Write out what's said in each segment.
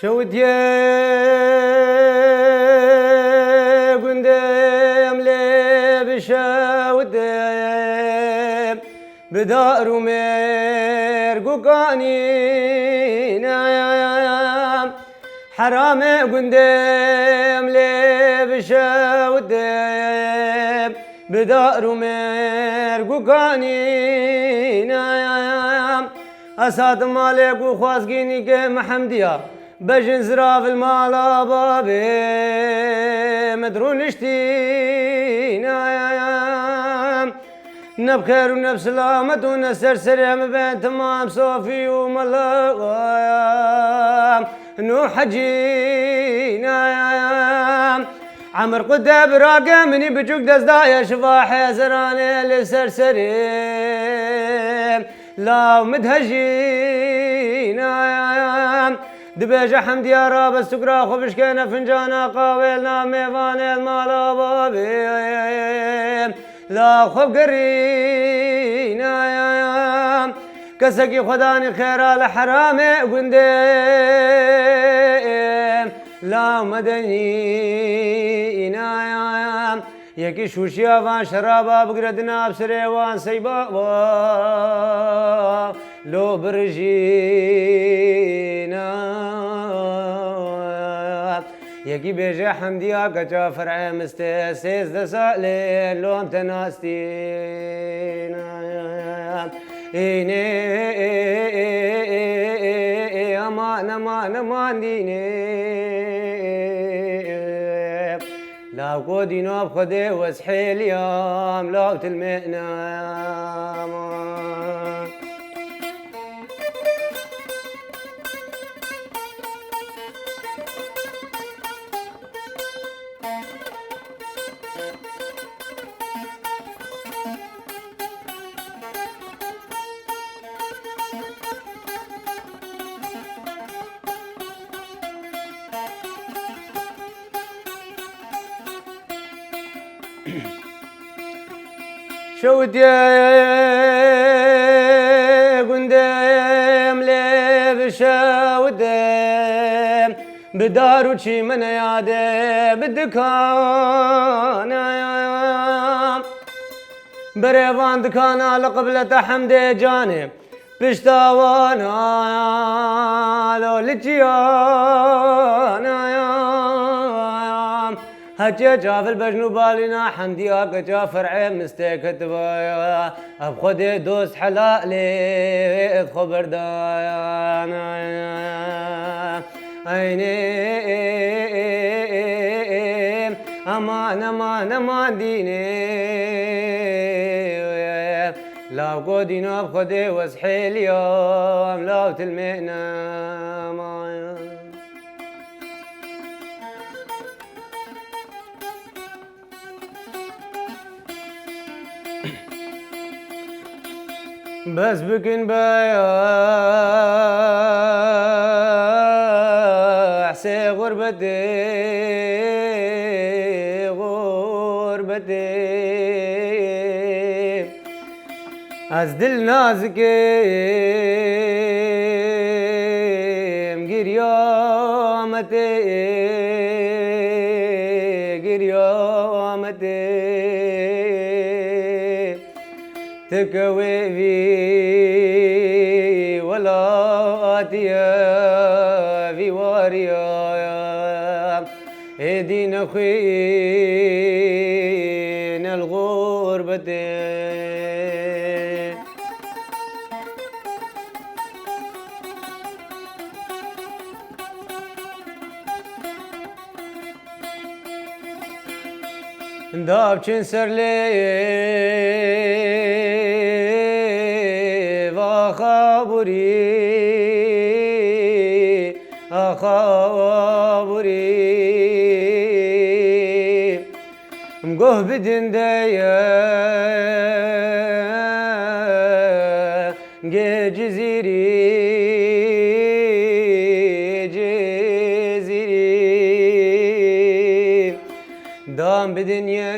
شودي قندم لي بشودم بدار مير قوقاني نايم حرام قندم لي بشودم بدار مير قوقاني نايم أساد مالك وخواسقيني كم حمدية بجن زراف المال بابي مدرون اشتينا نبخير ونب سلامة ونسر سريم بين تمام صوفي وملغايام نوح حجينا عمر قداب راقة مني بجوك دزدايا شفاح زراني لسر سريم لا مدهجينا دبيج حمد يا راب السكرا خبش كان فنجانا قاولنا ميفان المالا بابي لا خب قرينا كسكي خداني خير الحرامي قنديم لا مدنينا يكي شوشيا فان شرابا بقردنا بسريوان سيبا لو برجينا يكي بيجي حمديا كجا فرع مستسيز دسالين لو امتناستينا إني أمان أمان أمان ديني لا قودينا بخدي وسحيل يام لا تلمئنا شودي قندم لي بشودم بدارو شي من يادي بالدكان بريفان دكان لقبلة حمدي جانب بشتاوانا لو لجيانا هجي جاف البجنو بالينا حمدي هاك فرعي مستيك تبايا أبخدي دوس حلالي خبر دايانا عيني أمان أمان أمان ديني لا قودينا بخدي وسحي اليوم لا تلمئنا مايا بس بكن بايع سي غربتي غربتي أزدل نازكيم قريامتي قريامتي تكوي في ولا آتيا في واريا ايدينا خين الغربة داب چنسر لي أخابري أخابري مقه بدن دايا جزيري جزيري دام بدنياك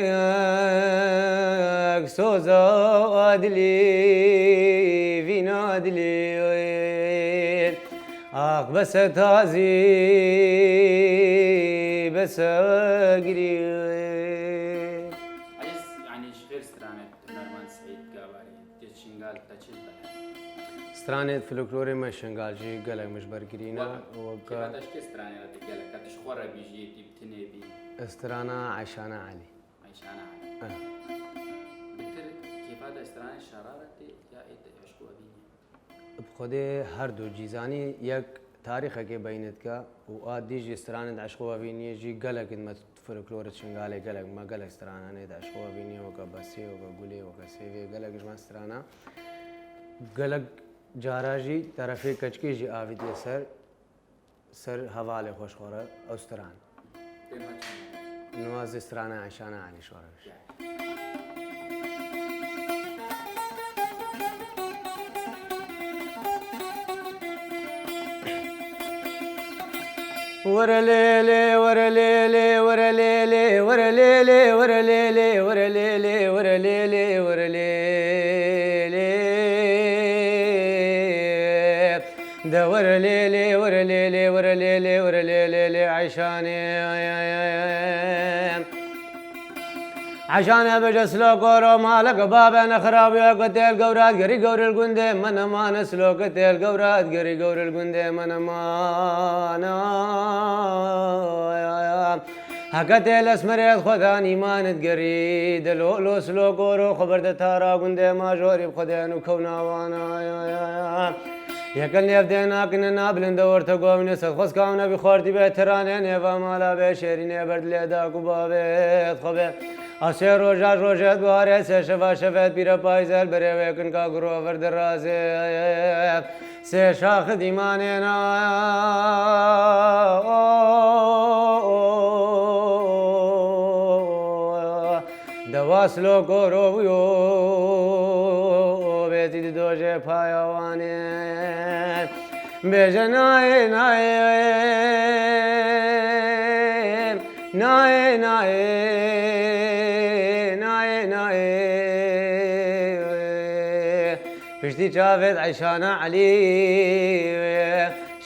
سوزا أدلي فينا أدلي آخ بس تازي بس قري عايز يعني غير سترانة نورمان سعيد قاباري تشينغال تشيل بلا سترانة فلكلوري ما شنغالجي قلق مش برقرينا كيف هذا شكل سترانة لا تقلق كاتش خورة بيجي تبتني بي استرانة عشانة علي عيشانا علي بكر كيف هذا سترانة شرارة يا إيد عشقو أبيني بخودي هر دو جيزاني يك تاريخ كي بينتك وآدي جي سترانة عشقو أبيني جي قلق ما فلكلورة شنغالي قلق ما قلق سترانة نيد عشقو أبيني وكا بسي وكا قولي وكا سيفي قلق جما سترانة قلق جاراجي طرفي كچكي جي آفيد سر حوالي خوش خورة أو ستران نواز سترانة عشانة علي شورش ورليلي ورليلي ورليلي ورليلي ورليلي ورليلي ورليلي ورليلي ده ورليلي ورليلي ورليلي ورليلي عشاني عشان بجسلو كورو مالك بابا نخراب يا قتل قورات قري قور القندي من ما نسلو قتل قورات قري قور القندي من ما هكتل اسمريت خداني ما نتقري دلو سلو كورو خبرت تارا قندي ما جوري بخدين وكونا وانا يكلني افدينا كنا نابلن دور تقوم نسد خص كاونا بخورتي بيتراني نيفا مالا بشيري برد ليدا كوبابيت خبيت أشير روجات بواري سشفا شفت بيرا بايزل بري ويكن كا غرو فرد رازي سشاخ ديمانينا دواسلو كورو يو بيتي دوجه پایواني بجناي ناي ناي ناي پشتی چاوید عیشانا علی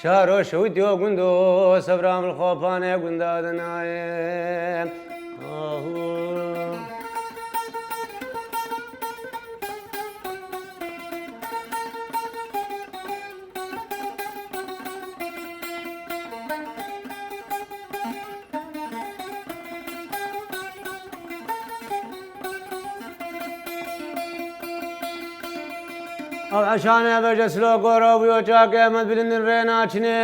شارو شویدیو گندو سبرام الخوابانه گندادنای او عشان بجسلو كورو بيوچا كمد بلندن رينا چني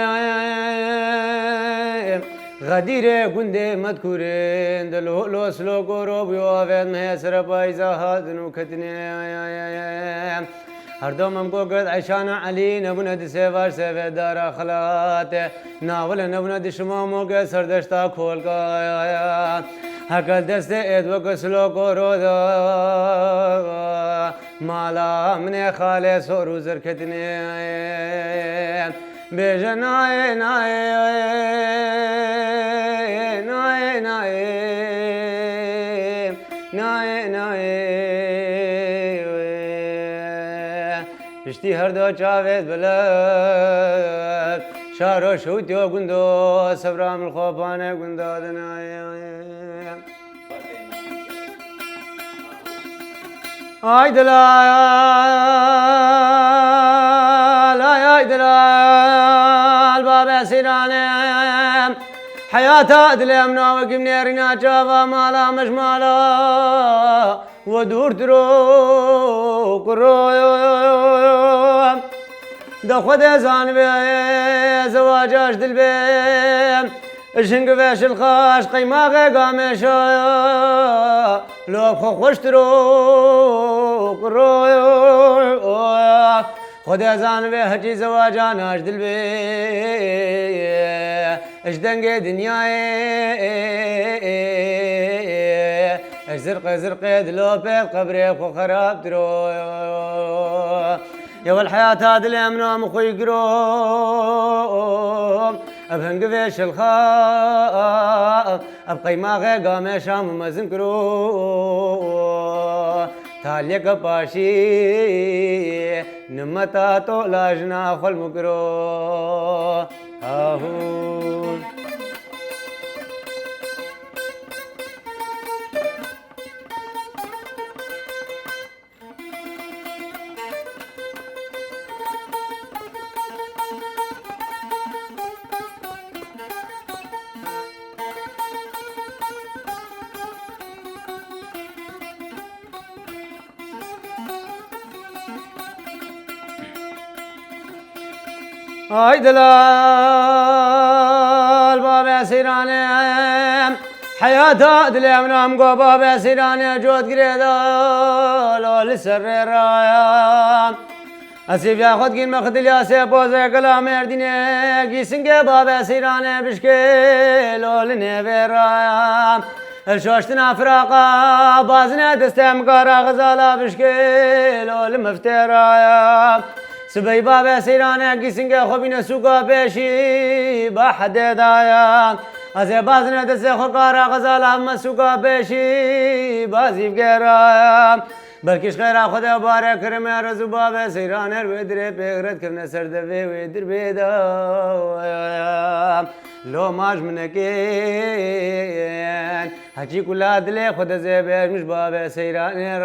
غديره گنده مذكورين دلو لو سلو كورو بيو افد مهسر بايزا هادنو كتني هر دوم کو قد عشان علي نبنا دي سيفار سيف دار خلات ناول نبنا دي شما موقع سردشتا کھول کا هكل دست ايد وكسلو كورو دا مالا من خالص وروزر كتني بجناي ناي ناي ناي ناي ناي پشتی هر دو چاوید بلد شارو شوتیو گندو سبرام الخوابانه گندادنای آی دلال آی دلال باب سیرانه حياة دلمنا وقمنا رنا جافا مالا مش مالا ودور ترو قرويو دا خود زان بي زواجاش دل بي الشنق فيش الخاش قيماغي قامشا لو خوش ترو قرويو خود زان بي هجي زواجاناش دل بي اش دنگ دنیای اش زرق دلو پید قبره خو خراب درو يا والحياة هاد الأمنام أخوي قروم أبهنق فيش الخاء أبقي ما غيقا مشام مزنكرو تاليك باشي نمتا طولا جناخ المكرو هاهون هاي دلال بابا سيراني حياة دلي منام قو بابا سيراني جود قريدا لو لسر رايا اسيب ياخد قين مخدل يا سيبوزي كلام مرديني قيسنجي بابا سيراني بشكي لو لنيفي رايا الشوشتنا فراقا بازنا دستم قارا غزالا بشكي لو لمفتي رايا سبي بابا سيرانا قيسنجا خوبينا سوقا بيشي بحد دايا ازي بازنا دسي خوكارا غزالا ما سوقا بيشي بازي بقرايا بلكيش خيرا خدا بارك كرم يا رزو بابا سيرانا الودري بيغرد كرنا سردفي ويدر بيدا لو ماج منكين حكي كلها دلي خدا زي بيش مش بابا سيرانا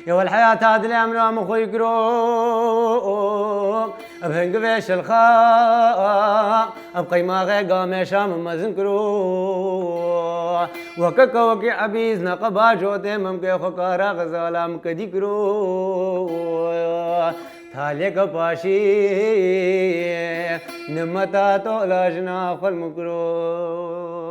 يا والحياة هاد الأمنام أخوي قروم أبهنق فيش الخاء أبقي ما غيقا مشام مزنكرو وككا وكي عبيز نقبا جوتي ممكي خكارا غزالا مكدي كرو تاليك باشي نمتا طولا جناخ المكرو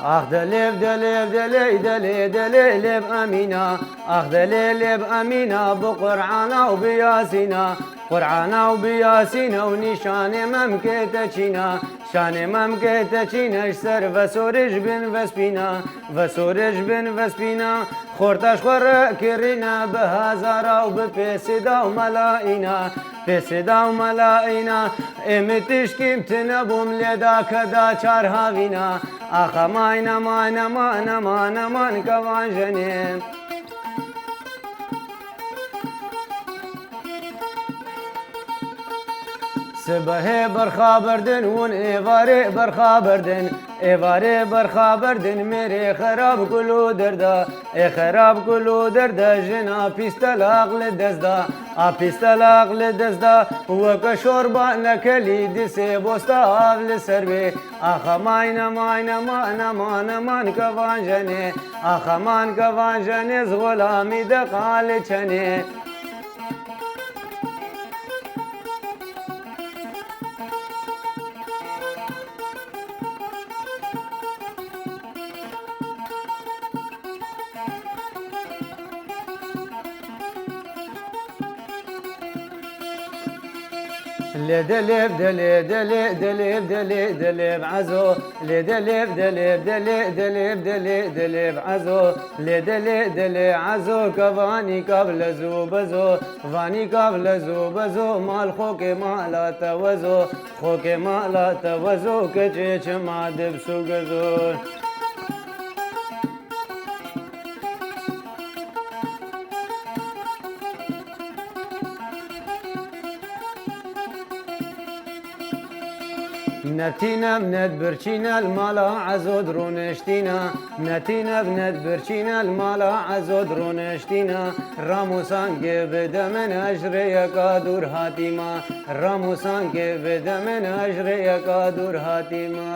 آخ دليب دليب دلي دلي دلي لب أمينة آخ دلي لب أمينة بقرعانا وبياسينا قرعانا وبياسينا ونشان ممكتة چينا شان ممكتة چينا اشسر وسورج بن وسبينا وسورج بن وسبينا خورتاش خور كرينا بهزارا وبپسدا وملائنا پسدا وملائنا امتش كمتنا بوم لدا كدا چار هاوينا آخا ماينا ماينا مانا مانا مان كوان جنين سبه برخا بردن ون ایواره برخا بردن ایواره برخا بردن میره خراب کلو دردا ای خراب کلو دردا جنا پیستلاق لدزدا پیستلاق لدزدا وک شوربا نکلی دسه بوستا آول سربه آخا ماينا ماينا مانا مانا مان کوان جنه آخا مان کوان جنه زغلامی دقال چنه دليب دليب دليب دليب دليب دليب عزو دليب دليب دليب دليب دليب دليب عزو دليب دليب عزو كفاني قبل زو بزو فاني قبل زو بزو مال خوك ما لا توزو خوك ما لا توزو كجيش ما دبسو غزو نتينا بنت برشينا المالا عزود رونشتينا نتينا بنت برشينا المالا عزود رونشتينا راموسان بدا من أجري كادور هاتيما راموسان بدا من أجري كادور هاتيما